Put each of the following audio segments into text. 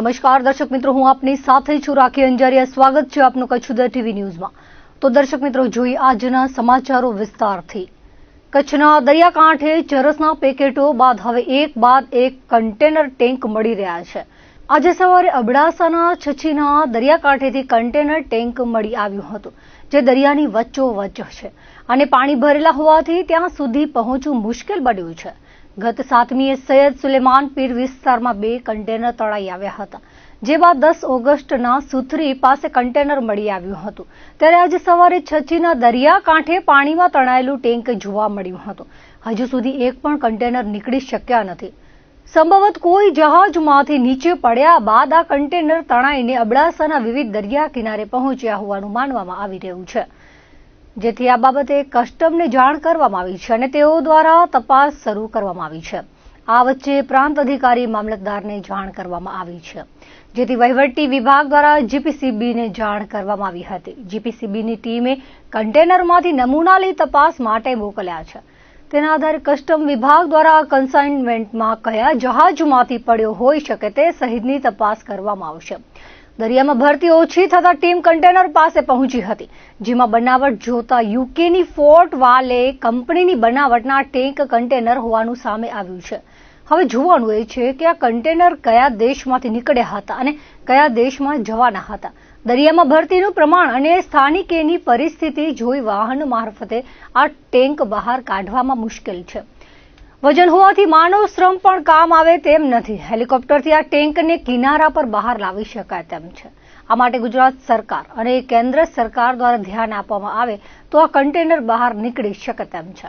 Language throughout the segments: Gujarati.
નમસ્કાર દર્શક મિત્રો, હું આપની સાથે છું રાખી અંજારિયા. સ્વાગત છે આપનું કચ્છ ઉદય ટીવી ન્યૂઝમાં. તો દર્શક મિત્રો, જોઈએ આજના સમાચારો વિસ્તારથી. કચ્છના દરિયાકાંઠે ચરસના પેકેટો બાદ હવે એક બાદ એક કન્ટેનર ટેન્ક મળી રહ્યા છે. આજે સવારે અબડાસાના છછીના દરિયાકાંઠેથી કન્ટેનર ટેન્ક મળી આવ્યું હતું, જે દરિયાની વચ્ચોવચ્ચ છે અને પાણી ભરેલા હોવાથી ત્યાં સુધી પહોંચવું મુશ્કેલ બન્યું છે. ગત 7મીએ સૈયદ સુલેમાન પીર વિસ્તારમાં 2 કન્ટેનર તળાઈ આવ્યા હતા, જે બાદ 10 ઓગસ્ટના સુથરી પાસે કન્ટેનર મળી આવ્યું હતું. ત્યારે આજે સવારે છછીના દરિયાકાંઠે પાણીમાં તણાયેલું ટેન્ક જોવા મળ્યું હતું. હજુ સુધી એક પણ કન્ટેનર નીકળી શક્યા નથી. સંભવત કોઈ જહાજમાંથી નીચે પડ્યા બાદ આ કન્ટેનર તણાઈને અબડાસાના વિવિધ દરિયા કિનારે પહોંચ્યા હોવાનું માનવામાં આવી રહ્યું છે, જેથી આ બાબતે કસ્ટમને જાણ કરવામાં આવી છે અને તેઓ દ્વારા તપાસ શરૂ કરવામાં આવી છે. આ વચ્ચે પ્રાંત અધિકારી મામલતદારને જાણ કરવામાં આવી છે, જેથી વહીવટી વિભાગ દ્વારા જીપીસીબીને જાણ કરવામાં આવી હતી. જીપીસીબીની ટીમે કન્ટેનરમાંથી નમૂના લઈ તપાસ માટે મોકલ્યા છે. તેના આધારે કસ્ટમ વિભાગ દ્વારા કન્સાઇનમેન્ટમાં કયા જહાજમાંથી પડ્યો હોઈ શકે તે સહિતની તપાસ કરવામાં આવશે. દરિયામાં ભરતી ઓછી થતા ટીમ કન્ટેનર પાસે પહોંચી હતી, જેમાં બનાવટ જોતા યુકેની ફોર્ટ વાલે કંપનીની બનાવટના ટેન્ક કન્ટેનર હોવાનું સામે આવ્યું છે. હવે જોવાનું એ છે કે આ કન્ટેનર કયા દેશમાંથી નીકળ્યા હતા અને કયા દેશમાં જવાના હતા. દરિયામાં ભરતીનું પ્રમાણ અને સ્થાનિકોની પરિસ્થિતિ જોઈ વાહન મારફતે આ ટેન્ક બહાર કાઢવામાં મુશ્કેલ છે. વજન હોવાથી માનવ શ્રમ પણ કામ આવે તેમ નથી. હેલિકોપ્ટરથી આ ટેન્કને કિનારા પર બહાર લાવી શકાય તેમ છે. આ માટે ગુજરાત સરકાર અને કેન્દ્ર સરકાર દ્વારા ધ્યાન આપવામાં આવે તો આ કન્ટેનર બહાર નીકળી શકે તેમ છે.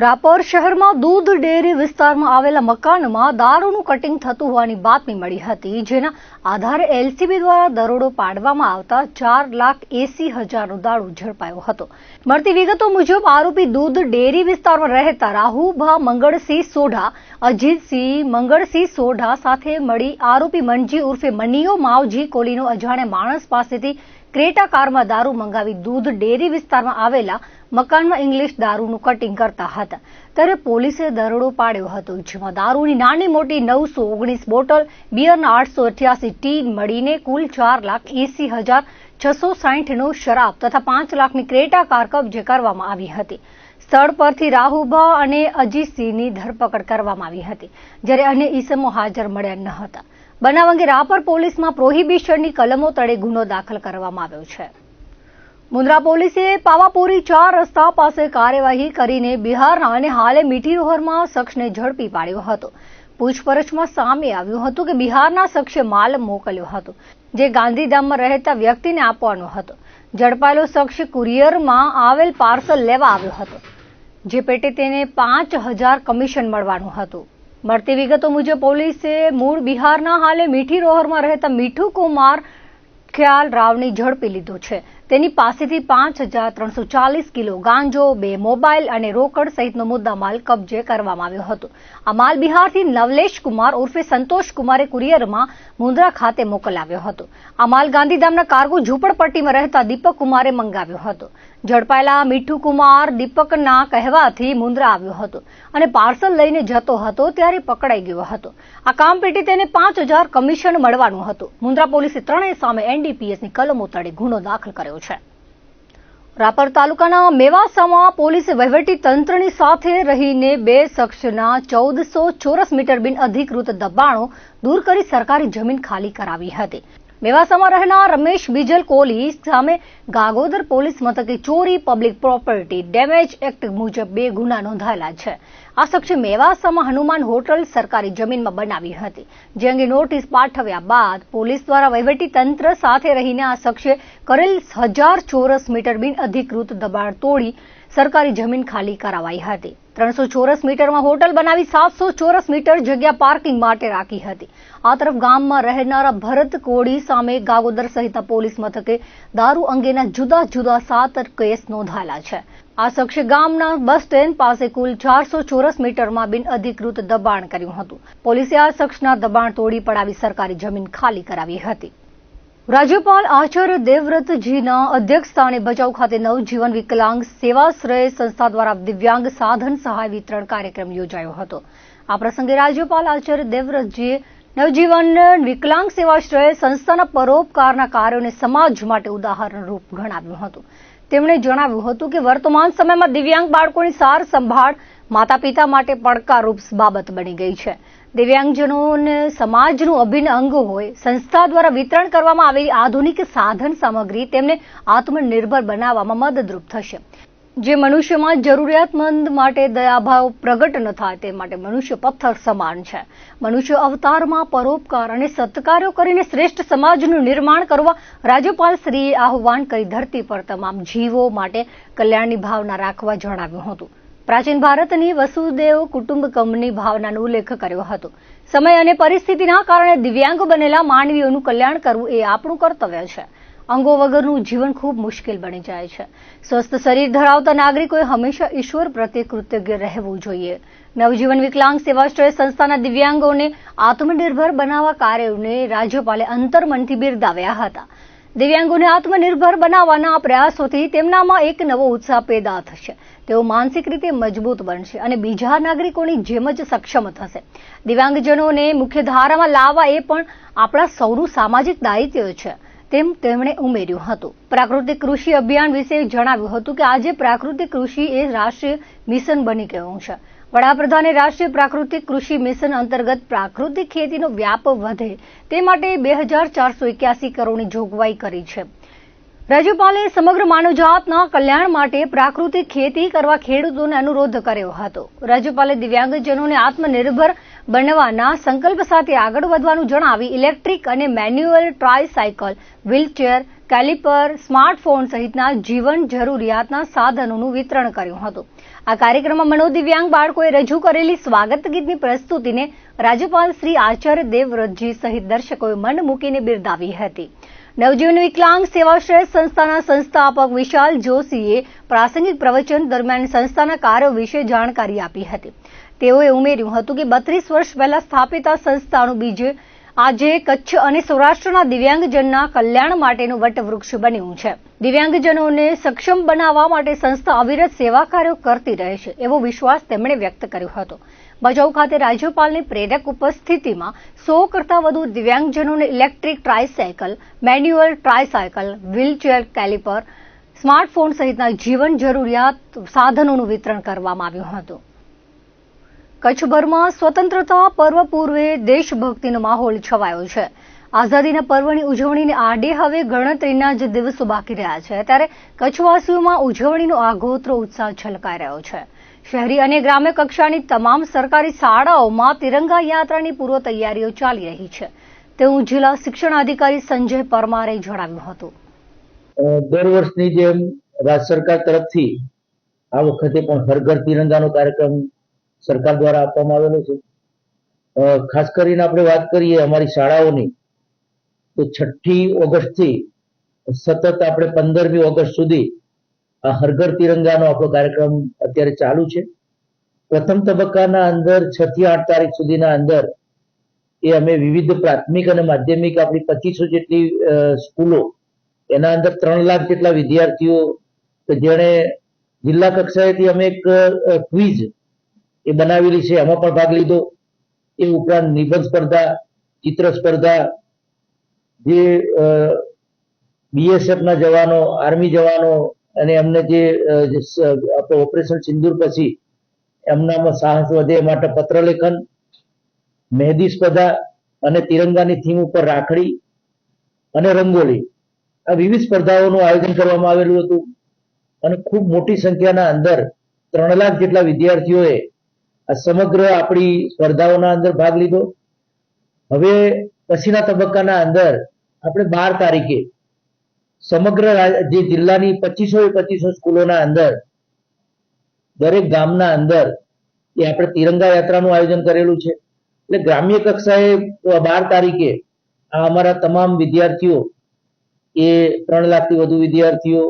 રાપર શહેરમાં દૂધ ડેરી વિસ્તારમાં આવેલા મકાનમાં દારૂનું કટિંગ થતું હોવાની બાતમી મળી હતી, જેના આધારે એલસીબી દ્વારા દરોડો પાડવામાં આવતા 4,80,000નો દારૂ ઝડપાયો હતો. મળતી વિગતો મુજબ આરોપી દૂધ ડેરી વિસ્તારમાં રહેતા રાહુભા મંગળસિંહ સોઢા, અજીતસિંહ મંગળસિંહ સોઢા સાથે મળી આરોપી મનજી ઉર્ફે મનીયો માવજી કોલીનો અજાણ્યા માણસ પાસેથી ક્રેટા કારમાં દારૂ મંગાવી દૂધ ડેરી વિસ્તારમાં આવેલા મકાનમાં ઇંગ્લિશ દારૂનું કટિંગ કરતા હતા. ત્યારે પોલીસે દરોડો પાડ્યો હતો, જેમાં દારૂની નાની મોટી 919 બોટલ, બિયરના 888 ટીન મળીને કુલ 4,80,660નો શરાબ તથા 5 લાખની ક્રેટા કાર કબજે કરવામાં આવી હતી. સ્થળ પરથી રાહુભા અને અજીતસિંહની ધરપકડ કરવામાં આવી હતી, જ્યારે અન્ય ઈસમો હાજર મળ્યા ન હતા. બનાવ અંગે રાપર પોલીસમાં પ્રોહિબિશનની કલમો તળે ગુનો દાખલ કરવામાં આવ્યો છે. મુન્દ્રા પોલીસે પાવાપુરી 4 રસ્તા પાસે કાર્યવાહી કરીને બિહારના અને હાલે મીઠી રોહરમાં શખ્સને ઝડપી પાડ્યો હતો. પૂછપરછમાં સામે આવ્યું હતું કે બિહારના શખ્સે માલ મોકલ્યો હતો, જે ગાંધીધામમાં રહેતા વ્યક્તિને આપવાનો હતો. ઝડપાયેલો શખ્સ કુરિયરમાં આવેલ પાર્સલ લેવા આવ્યો હતો, જે પેટે તેને 5,000 કમિશન મળવાનું હતું. મળતી વિગતો મુજબ પોલીસે મૂળ બિહારના હાલે મીઠી રોહરમાં રહેતા મીઠુ કુમાર ખ્યાલ રાવને ઝડપી લીધો છે. તેની પાસેથી 5,340 કિલો ગાંજો, 2 મોબાઈલ અને રોકડ સહિતનો મુદ્દામાલ કબજે કરવામાં આવ્યો હતો. આ માલ બિહારથી નવલેશ કુમાર ઉર્ફે સંતોષ કુમારે કુરિયરમાં મુન્દ્રા ખાતે મોકલાવ્યો હતો. આ માલ ગાંધીધામના કાર્ગો ઝૂંપડપટ્ટીમાં રહેતા દીપક કુમારે મંગાવ્યો હતો. ઝડપાયેલા મીઠુ કુમાર દીપકના કહેવાથી મુન્દ્રા આવ્યો હતો અને પાર્સલ લઈને જતો હતો ત્યારે પકડાઈ ગયો હતો. આ કામ પેટે તેને 5,000 કમિશન મળવાનું હતું. મુન્દ્રા પોલીસે ત્રણેય સામે એનડીપીએસની કલમો તળે ગુનો દાખલ કર્યો છે. રાપર તાલુકાના મેવાસામાં પોલીસે વહીવટી તંત્રની સાથે રહીને 2 શખ્સના 1400 ચોરસ મીટર બિનઅધિકૃત દબાણો દૂર કરી સરકારી જમીન ખાલી કરાવી હતી. મેવાસામાં રહેનાર રમેશ બીજલ કોહલી સામે ગાગોદર પોલીસ મથકે ચોરી, પબ્લિક પ્રોપર્ટી ડેમેજ એક્ટ મુજબ 2 ગુના નોંધાયેલા છે. આ શખ્સે મેવાસામાં હનુમાન હોટલ સરકારી જમીનમાં બનાવી હતી, જે અંગે નોટિસ પાઠવ્યા બાદ પોલીસ દ્વારા વહીવટી તંત્ર સાથે રહીને આ શખ્સે કરેલ 1000 ચોરસ મીટર બિનઅધિકૃત દબાણ તોડી સરકારી જમીન ખાલી કરાવાઈ હતી. 300 ચોરસ મીટરમાં હોટલ બનાવી 700 ચોરસ મીટર જગ્યા પાર્કિંગ માટે રાખી હતી. આ તરફ ગામમાં રહેનારા ભરત કોડી સામે ગાગોદર સહિત પોલીસ મથકે દારૂ અંગેના જુદા જુદા 7 કેસ નોંધાયેલા છે. આ શખ્સે ગામના બસ સ્ટેન્ડ પાસે કુલ 400 ચોરસ મીટરમાં બિનઅધિકૃત દબાણ કર્યું હતું. પોલીસે આ શખ્સના દબાણ તોડી પડાવી સરકારી જમીન ખાલી કરાવી હતી. રાજ્યપાલ આચાર્ય દેવવ્રતજીના અધ્યક્ષસ્થાને ભચાઉ ખાતે નવજીવન વિકલાંગ સેવાશ્રય સંસ્થા દ્વારા દિવ્યાંગ સાધન સહાય વિતરણ કાર્યક્રમ યોજાયો હતો. આ પ્રસંગે રાજ્યપાલ આચાર્ય દેવવ્રતજીએ નવજીવન વિકલાંગ સેવાશ્રય સંસ્થાના પરોપકારના કાર્યોને સમાજ માટે ઉદાહરણરૂપ ગણાવ્યું હતું. તેમણે જણાવ્યું હતું કે વર્તમાન સમયમાં દિવ્યાંગ બાળકોની સાર સંભાળ માતા પિતા માટે પડકારરૂપ બાબત બની ગઈ છે. દિવ્યાંગજનોને સમાજનું અભિન્ન અંગ હોય, સંસ્થા દ્વારા વિતરણ કરવામાં આવેલી આધુનિક સાધન સામગ્રી તેમને આત્મનિર્ભર બનાવવામાં મદદરૂપ થશે, જે મનુષ્યમાં જરૂરિયાતમંદ માટે દયાભાવ પ્રગટ ન થાય તે માટે મનુષ્ય પથ્થર સમાન છે. મનુષ્ય અવતારમાં પરોપકાર અને સત્કાર્યો કરીને શ્રેષ્ઠ સમાજનું નિર્માણ કરવા રાજ્યપાલશ્રીએ આહ્વાન કરી ધરતી પર તમામ જીવો માટે કલ્યાણની ભાવના રાખવા જણાવ્યું હતું. પ્રાચીન ભારતની વસુદેવ કુટુંબકમની ભાવનાનો ઉલ્લેખ કર્યો હતો. સમય અને પરિસ્થિતિના કારણે દિવ્યાંગ બનેલા માનવીઓનું કલ્યાણ કરવું એ આપણું કર્તવ્ય છે. અંગો વગરનું જીવન ખૂબ મુશ્કેલ બની જાય છે. સ્વસ્થ શરીર ધરાવતા નાગરિકોએ હંમેશા ઈશ્વર પ્રત્યે કૃતજ્ઞ રહેવું જોઈએ. નવજીવન વિકલાંગ સેવાશ્રય સંસ્થાના દિવ્યાંગોને આત્મનિર્ભર બનાવવા કાર્યોને રાજ્યપાલે અંતર્મનથી બિરદાવ્યા હતા. દિવ્યાંગોને આત્મનિર્ભર બનાવવાના આ પ્રયાસોથી તેમનામાં એક નવો ઉત્સાહ પેદા થશે. તેઓ માનસિક રીતે મજબૂત બનશે અને બીજા નાગરિકોની જેમ જ સક્ષમ થશે. દિવ્યાંગજનોને મુખ્યધારામાં લાવવા એ પણ આપણા સૌનું સામાજિક દાયિત્વ છે તેમ તેમણે ઉમેર્યું હતું. પ્રાકૃતિક કૃષિ અભિયાન વિશે જણાવ્યું હતું કે આજે પ્રાકૃતિક કૃષિ એ રાષ્ટ્રીય મિશન બની ગયું છે. વડાપ્રધાને રાષ્ટ્રીય પ્રાકૃતિક કૃષિ મિશન અંતર્ગત પ્રાકૃતિક ખેતીનો વ્યાપ વધે તે માટે 2481 કરોડની જોગવાઈ કરી છે. રાજ્યપાલે સમગ્ર માનવજાતના કલ્યાણ માટે પ્રાકૃતિક ખેતી કરવા ખેડૂતોને અનુરોધ કર્યો હતો. રાજ્યપાલે દિવ્યાંગજનોને આત્મનિર્ભર બનવાના સંકલ્પ સાથે આગળ વધવાનું જણાવી ઇલેક્ટ્રિક અને manual tricycle, wheelchair, caliper, smartphone સહિતના જીવન જરૂરિયાતના સાધનોનું વિતરણ કર્યું હતું. આ કાર્યક્રમમાં મનોદિવ્યાંગ બાળકોએ રજૂ કરેલી સ્વાગત ગીતની પ્રસ્તુતિને રાજ્યપાલ શ્રી આચાર્ય દેવવ્રતજી સહિત દર્શકોએ મન મૂકીને બિરદાવી હતી. નવજીવન વિકલાંગ સેવાશ્રય સંસ્થાના સંસ્થાપક વિશાલ જોશીએ પ્રાસંગિક પ્રવચન દરમિયાન સંસ્થાના કાર્યો વિશે જાણકારી આપી હતી. તેઓએ ઉમેર્યું હતું કે 32 વર્ષ પહેલા સ્થાપિત આ સંસ્થાનું બીજ આજે કચ્છ અને સૌરાષ્ટ્રના દિવ્યાંગજનના કલ્યાણ માટેનું વટવૃક્ષ બન્યું છે. દિવ્યાંગજનોને સક્ષમ બનાવવા માટે સંસ્થા અવિરત સેવા કાર્યો કરતી રહે છે એવો વિશ્વાસ તેમણે વ્યક્ત કર્યો હતો. ભચાઉ ખાતે રાજ્યપાલની પ્રેરક ઉપસ્થિતિમાં 100 કરતાં વધુ દિવ્યાંગજનોને electric tricycle, manual tricycle, wheelchair, caliper, smartphone સહિતના જીવન જરૂરિયાત સાધનોનું વિતરણ કરવામાં આવ્યું હતું. કચ્છભરમાં સ્વતંત્રતા પર્વ પૂર્વે દેશભક્તિનો માહોલ છવાયો છે. આઝાદીના પર્વની ઉજવણીને આડે હવે ગણતરીના જ દિવસો બાકી રહ્યા છે ત્યારે કચ્છવાસીઓમાં ઉજવણીનો આગોતરો ઉત્સાહ છલકાઈ રહ્યો છે. શહેરી અને ગ્રામ્ય કક્ષાની તમામ સરકારી શાળાઓમાં તિરંગા યાત્રાની પૂર્વ તૈયારીઓ ચાલી રહી છે તેવું જિલ્લા શિક્ષણાધિકારી સંજય પરમારે જણાવ્યું હતું. દર વર્ષની જેમ રાજ્ય સરકાર તરફથી આ વખતે પણ હર ઘર તિરંગાનો કાર્યક્રમ સરકાર દ્વારા આપવામાં આવેલો છે. ખાસ કરીને આપણે વાત કરીએ અમારી શાળાઓની તો 6મી ઓગસ્ટથી સતત આપણે 15મી ઓગસ્ટ સુધી આ હર ઘર તિરંગાનો આપણો કાર્યક્રમ અત્યારે ચાલુ છે. પ્રથમ તબક્કાના અંદર 6 થી 8 તારીખ સુધીના અંદર એ અમે વિવિધ પ્રાથમિક અને માધ્યમિક આપણી 2500 જેટલી સ્કૂલો એના અંદર 3 લાખ જેટલા વિદ્યાર્થીઓ કે જેણે જિલ્લા કક્ષાએથી અમે એક ક્વિઝ એ બનાવેલી છે એમાં પણ ભાગ લીધો. એ ઉપરાંત નિબંધ સ્પર્ધા, ચિત્ર સ્પર્ધા, જે BSF ના જવાનો, આર્મી જવાનો અને એમને જે ઓપરેશન સિંદૂર પછી એમનામાં સાહસ વધે એ માટે પત્રલેખન, મહેંદી સ્પર્ધા અને તિરંગાની થીમ ઉપર રાખડી અને રંગોળી, આ વિવિધ સ્પર્ધાઓનું આયોજન કરવામાં આવેલું હતું અને ખૂબ મોટી સંખ્યાના અંદર 3 લાખ જેટલા વિદ્યાર્થીઓએ આ સમગ્ર આપણી સ્પર્ધાઓના અંદર ભાગ લીધો. હવે પછીના તબક્કાના અંદર આપણે 12 તારીખે સમગ્ર જે જિલ્લાની 2500 સ્કૂલોના અંદર દરેક ગામના અંદર એ આપણે તિરંગા યાત્રાનું આયોજન કરેલું છે. એટલે ગ્રામ્ય કક્ષાએ 12 તારીખે આ અમારા તમામ વિદ્યાર્થીઓ એ 3 લાખથી વધુ વિદ્યાર્થીઓ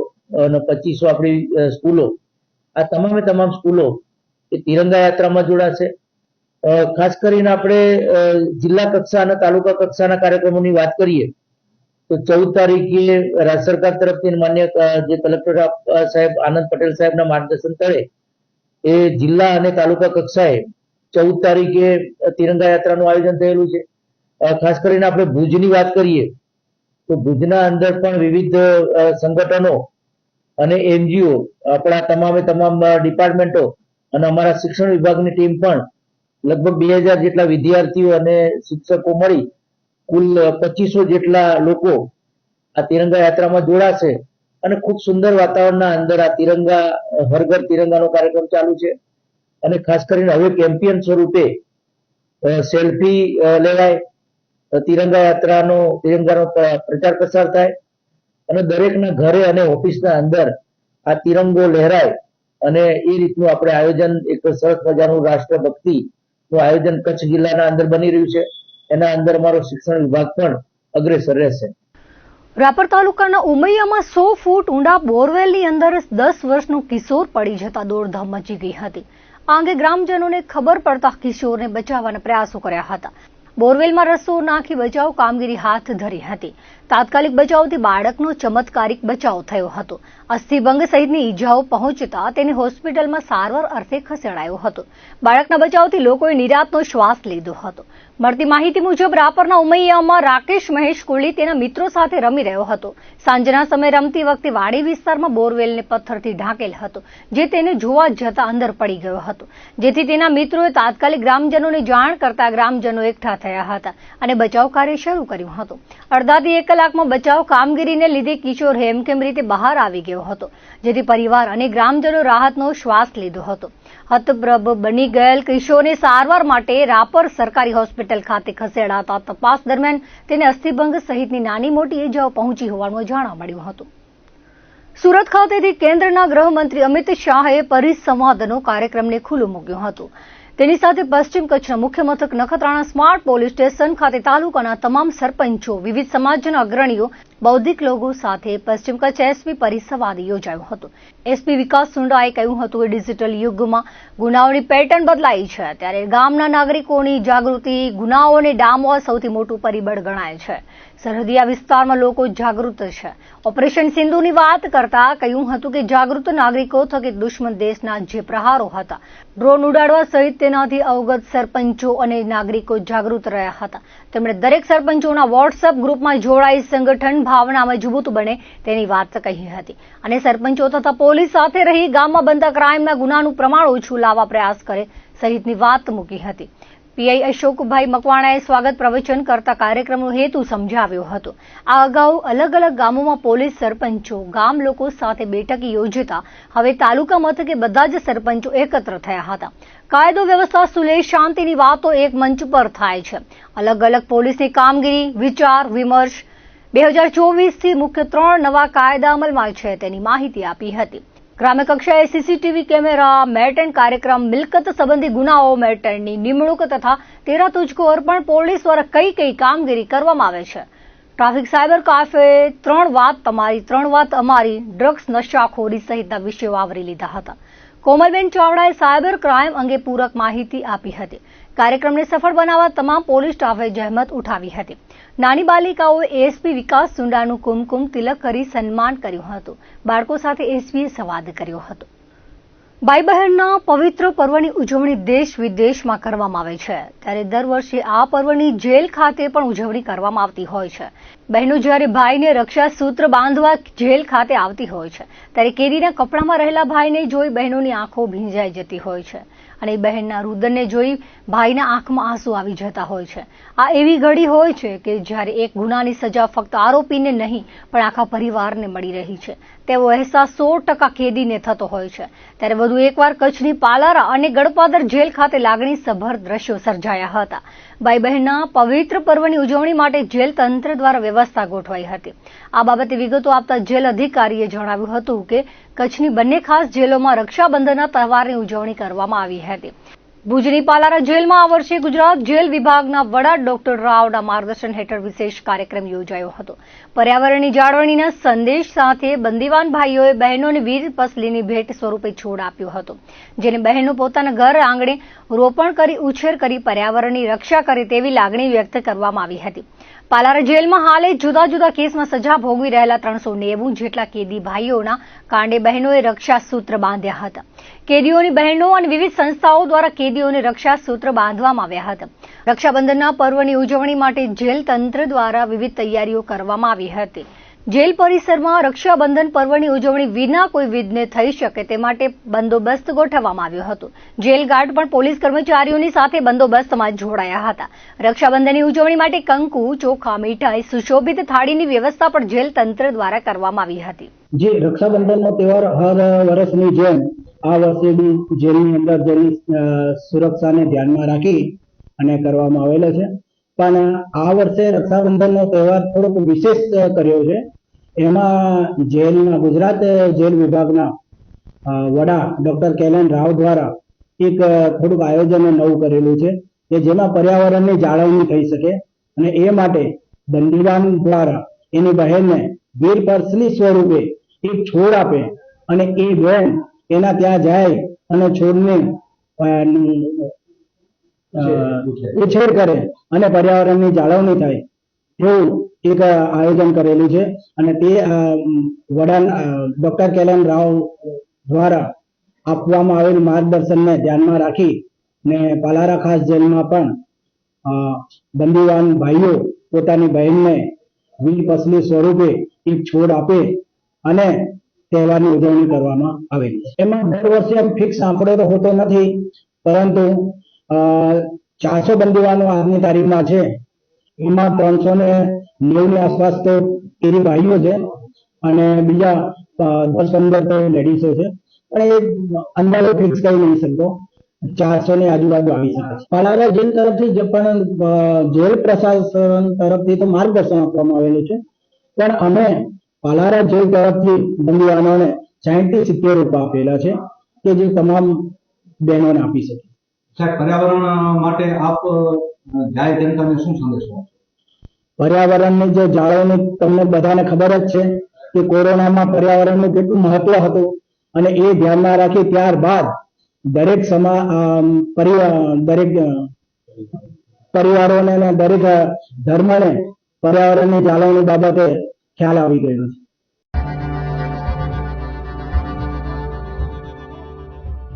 અને 2500 આપણી સ્કૂલો, આ તમામે તમામ સ્કૂલો એ તિરંગા યાત્રામાં જોડાશે. ખાસ કરીને આપણે જિલ્લા કક્ષા અને તાલુકા કક્ષાના કાર્યક્રમોની વાત કરીએ તો 14 તારીખે રાજ્ય સરકાર તરફથી માન્ય જે કલેક્ટર સાહેબ આનંદ પટેલ સાહેબના માર્ગદર્શન તળે એ જિલ્લા અને તાલુકા કક્ષાએ 14 તારીખે તિરંગા યાત્રાનું આયોજન થયેલું છે. ખાસ કરીને આપણે ભુજની વાત કરીએ તો ભુજના અંદર પણ વિવિધ સંગઠનો અને એનજીઓ, આપણા તમામ ડિપાર્ટમેન્ટો અને અમારા શિક્ષણ વિભાગની ટીમ પણ લગભગ 2000 જેટલા વિદ્યાર્થીઓ અને શિક્ષકો મળી કુલ 2500 જેટલા લોકો આ તિરંગા યાત્રામાં જોડાશે અને ખૂબ સુંદર વાતાવરણના અંદર આ તિરંગા હર ઘર તિરંગાનો કાર્યક્રમ ચાલુ છે. અને ખાસ કરીને હવે કેમ્પિયન સ્વરૂપે સેલ્ફી લેવાય, તિરંગાનો પ્રચાર પ્રસાર થાય અને દરેકના ઘરે અને ઓફિસના અંદર આ તિરંગો લહેરાય અને એ રીતનું આપણે આયોજન, એક સરસ મજાનું રાષ્ટ્રભક્તિનું આયોજન કચ્છ જિલ્લાના અંદર બની રહ્યું છે. એના અંદર અમારો શિક્ષણ વિભાગ પણ અગ્રેસર રહેશે. રાપર તાલુકાના ઉમૈયામાં 100 ફૂટ ઊંડા બોરવેલની અંદર 10 વર્ષનો કિશોર પડી જતા દોડધામ મચી ગઈ હતી. આ અંગે ગ્રામજનોને ખબર પડતા કિશોરને બચાવવાના પ્રયાસો કર્યા હતા. બોરવેલમાં રસ્સો નાખી બચાવ કામગીરી હાથ ધરી હતી. તાત્કાલિક બચાવથી બાળકનો ચમત્કારિક બચાવ થયો હતો. અસ્થિભંગ સહિતની ઈજાઓ પહોંચતા તેને હોસ્પિટલમાં સારવાર અર્થે ખસેડાયો હતો. બાળકના બચાવથી લોકોએ નિરાંતનો શ્વાસ લીધો હતો. મળતી માહિતી મુજબ રાપરના ઉમૈયામાં રાકેશ મહેશ કોહલી તેના મિત્રો સાથે રમી રહ્યો હતો. સાંજના સમયે રમતી વખતે વાડી વિસ્તારમાં બોરવેલને પથ્થરથી ઢાંકેલ હતો, જે તેને જોવા જતા અંદર પડી ગયો હતો, જેથી તેના મિત્રોએ તાત્કાલિક ગ્રામજનોને જાણ કરતા ગ્રામજનો એકઠા થયા હતા અને બચાવ કાર્ય શરૂ કર્યું હતું. અડધાથી 1 કલાકમાં બચાવ કામગીરીને લીધે કિશોર હેમખેમ રીતે બહાર આવી ગયો હતો, જેથી પરિવાર અને ગ્રામજનો રાહતનો શ્વાસ લીધો હતો. હતપ્રભ બની ગયેલ કિશોરને સારવાર માટે રાપર સરકારી હોસ્પિટલ ખાતે ખસેડાતા તપાસ દરમિયાન તેને અસ્થિભંગ સહિતની નાની મોટી ઇજાઓ પહોંચી હોવાનું જાણવા મળ્યું હતું. સુરત ખાતેથી કેન્દ્રના ગૃહમંત્રી અમિત શાહે પરિસંવાદનો કાર્યક્રમને ખુલ્લો મૂક્યો હતો. તેની સાથે પશ્ચિમ કચ્છના મુખ્ય મથક નખત્રાણા સ્માર્ટ પોલીસ સ્ટેશન ખાતે તાલુકાના તમામ સરપંચો, વિવિધ સમાજના અગ્રણીઓ, બૌદ્ધિક લોકો સાથે પશ્ચિમ કચ્છ એસપી પરિસંવાદ યોજાયો હતો. એસપી વિકાસ સુંડાએ કહ્યું હતું કે ડિજિટલ યુગમાં ગુનાઓની પેટર્ન બદલાઈ છે, ત્યારે ગામના નાગરિકોની જાગૃતિ ગુનાઓને ડામવા સૌથી મોટું પરિબળ ગણાય છે. સરહદીયા વિસ્તારમાં લોકો જાગૃત છે. ઓપરેશન સિંધુની વાત કરતા કહ્યું હતું કે જાગૃત નાગરિકો થકી દુશ્મન દેશના જે પ્રહારો હતા, ડ્રોન ઉડાડવા સહિત તેનાથી અવગત સરપંચો અને નાગરિકો જાગૃત રહ્યા હતા. તેમણે દરેક સરપંચોના વોટ્સએપ ગ્રુપમાં જોડાઈ સંગઠન ભાવના મજબૂત બને તેની વાત કહી હતી અને સરપંચો તથા પોલીસ સાથે રહી ગામમાં બનતા ક્રાઇમના ગુનાનું પ્રમાણ ઓછું લાવવા પ્રયાસ કરે સહિતની વાત મૂકી હતી. પીઆઈ અશોકભાઈ મકવાણાએ સ્વાગત પ્રવચન કરતા કાર્યક્રમનો હેતુ સમજાવ્યો હતો. આ અગાઉ અલગ અલગ ગામોમાં પોલીસ સરપંચો ગામ લોકો સાથે બેઠક યોજતા હવે તાલુકા મથકે બધા જ સરપંચો એકત્ર થયા હતા. કાયદો વ્યવસ્થા સુલેહ શાંતિની વાતો એક મંચ પર થાય છે. અલગ અલગ પોલીસની કામગીરી, વિચાર વિમર્શ 2024થી મુખ્ય 3 નવા કાયદા અમલમાં છે તેની માહિતી આપી હતી. ગ્રામ્ય કક્ષાએ સીસીટીવી કેમેરા, મેટન કાર્યક્રમ, મિલકત સંબંધી ગુનાઓ, મેટનની નિમણૂક તથા 13 તુજકો અર્પણ પોલીસ દ્વારા કઈ કામગીરી કરવામાં આવે છે. ટ્રાફિક સાયબર કાફે, 3 વાત તમારી 3 વાત અમારી, ડ્રગ્સ નશાખોરી સહિતના વિષયો આવરી લીધા હતા. કોમલબેન ચાવડાએ સાયબર ક્રાઇમ અંગે પૂરક માહિતી આપી હતી. કાર્યક્રમને સફળ બનાવવા તમામ પોલીસ સ્ટાફે જહેમત ઉઠાવી હતી. નાની બાલિકાઓએ એસપી વિકાસ સુંડાનું કુમકુમ તિલક કરી સન્માન કર્યું હતું. બાળકો સાથે એસપીએ સંવાદ કર્યો હતો. ભાઈ બહેનના પવિત્ર પર્વની ઉજવણી દેશ વિદેશમાં કરવામાં આવે છે, ત્યારે દર વર્ષે આ પર્વની જેલ ખાતે પણ ઉજવણી કરવામાં આવતી હોય છે. બહેનો જ્યારે ભાઈને રક્ષા સૂત્ર બાંધવા જેલ ખાતે આવતી હોય છે, ત્યારે કેરીના કપડામાં રહેલા ભાઈને જોઈ બહેનોની આંખો ભીંજાઈ જતી હોય છે અને બહેનના રુદનને જોઈ ભાઈના આંખમાં આંસુ આવી જતા હોય છે. આ એવી ઘડી હોય છે કે જ્યારે એક ગુનાની સજા ફક્ત આરોપીને નહીં પણ આખા પરિવારને મળી રહી છે તેવો અહેસાસ 100% કેદીને થતો હોય છે. ત્યારે વધુ એકવાર કચ્છની પાલારા અને ગડપાદર જેલ ખાતે લાગણીસભર દ્રશ્યો સર્જાયા હતા. ભાઈ બહેનના પવિત્ર પર્વની ઉજવણી માટે જેલ તંત્ર દ્વારા વ્યવસ્થા ગોઠવાઈ હતી. આ બાબતે વિગતો આપતા જેલ અધિકારીએ જણાવ્યું હતું કે કચ્છની બંને ખાસ જેલોમાં રક્ષાબંધનના તહેવારની ઉજવણી કરવામાં આવી હતી. ભુજની પાલારા જેલમાં આ વર્ષે ગુજરાત જેલ વિભાગના વડા ડોક્ટર રાવના માર્ગદર્શન હેઠળ વિશેષ કાર્યક્રમ યોજાયો હતો. પર્યાવરણની જાળવણીના સંદેશ સાથે બંદીવાન ભાઈઓએ બહેનોને વીર પસલીની ભેટ સ્વરૂપે છોડ આપ્યો હતો, જેને બહેનો પોતાના ઘર આંગણે રોપણ કરી ઉછેર કરી પર્યાવરણની રક્ષા કરે તેવી લાગણી વ્યક્ત કરવામાં આવી હતી. પાલારા જેલમાં હાલે જુદા જુદા કેસમાં સજા ભોગવી રહેલા 390 જેટલા કેદી ભાઈઓના કાંડે બહેનોએ રક્ષાસૂત્ર બાંધ્યા હતા. કેદીઓની બહેનો અને વિવિધ સંસ્થાઓ દ્વારા કેદીઓને રક્ષાસૂત્ર બાંધવામાં આવ્યા હતા. રક્ષાબંધનના પર્વની ઉજવણી માટે જેલ તંત્ર દ્વારા વિવિધ તૈયારીઓ કરવામાં આવી હતી. જેલ પરિસરમાં રક્ષાબંધન પર્વની ઉજવણી વિના કોઈ વિઘ્ન થઈ શકે તે માટે બંદોબસ્ત ગોઠવવામાં આવ્યો હતો. જેલ ગાર્ડ પણ પોલીસ કર્મચારીઓની સાથે બંદોબસ્તમાં જોડાયા હતા. રક્ષાબંધનની ઉજવણી માટે કંકુ, ચોખા, મીઠાઈ, સુશોભિત થાળીની વ્યવસ્થા પણ જેલ તંત્ર દ્વારા કરવામાં આવી હતી. જે રક્ષાબંધનનો તહેવાર હર વર્ષની જેમ આ વર્ષે બી જેલની અંદર જેલની સુરક્ષાને ધ્યાનમાં રાખી અને કરવામાં આવેલો છે. પણ આ વર્ષે રક્ષાબંધનનો તહેવાર થોડોક વિશેષ કર્યો છે. એમાં જેલના ગુજરાત જેલ વિભાગના વડા ડોક્ટર કેલન રાવ દ્વારા એક થોડુંક આયોજન નવું કરેલું છે કે જેમાં પર્યાવરણની જાળવણી થઈ શકે અને એ માટે દંડીવાન દ્વારા એની બહેનને વીર પરસલી સ્વરૂપે એક છોડ આપે અને એ બહેન એના ત્યાં જાય અને છોડને ઉછેર કરે અને પર્યાવરણની જાળવણી થાય એવું એક આયોજન કરેલું છે. અને તે વડા ડોક્ટર કેલન રાવ દ્વારા આપવામાં આવેલ માર્ગદર્શનને ધ્યાનમાં રાખી ને પાલારા ખાસ જેલમાં પણ બંદીવાન ભાઈઓ પોતાની બહેનને વીર પસલી સ્વરૂપે એક છોડ આપે અને તહેવારની ઉજવણી કરવામાં આવેલી છે. એમાં દર વર્ષે ફિક્સ આંકડો તો હોતો નથી, પરંતુ 400 બંદીવાનો આજની તારીખમાં છે. એમાં 390 ની આસપાસ તો કેદી ભાઈઓ છે અને બીજા 10-15 તો લેડીઝો છે. પણ એ અંદાજો ફિક્સ કરી નહીં શકતો. 400 ની આજુબાજુ આવી શકે છે. પાલારા જેલ તરફથી પણ જેલ પ્રશાસન તરફથી તો માર્ગદર્શન આપવામાં આવેલું છે. પણ અમે પાલારા જેલ તરફથી બંદીવાનોને 60-70 રૂપિયા આપેલા છે કે જે તમામ બહેનોને આપી શકે. સાહેબ, પર્યાવરણ માટે આપ જાહેર જનતાને શું સંદેશો આપશો? પર્યાવરણની જે જાળવણી તમને બધાને ખબર જ છે કે કોરોનામાં પર્યાવરણનું કેટલું મહત્વ હતું અને એ ધ્યાનમાં રાખી ત્યારબાદ દરેક પરિવારોને અને દરેક ધર્મને પર્યાવરણની જાળવણી બાબતે ખ્યાલ આવી ગયો છે.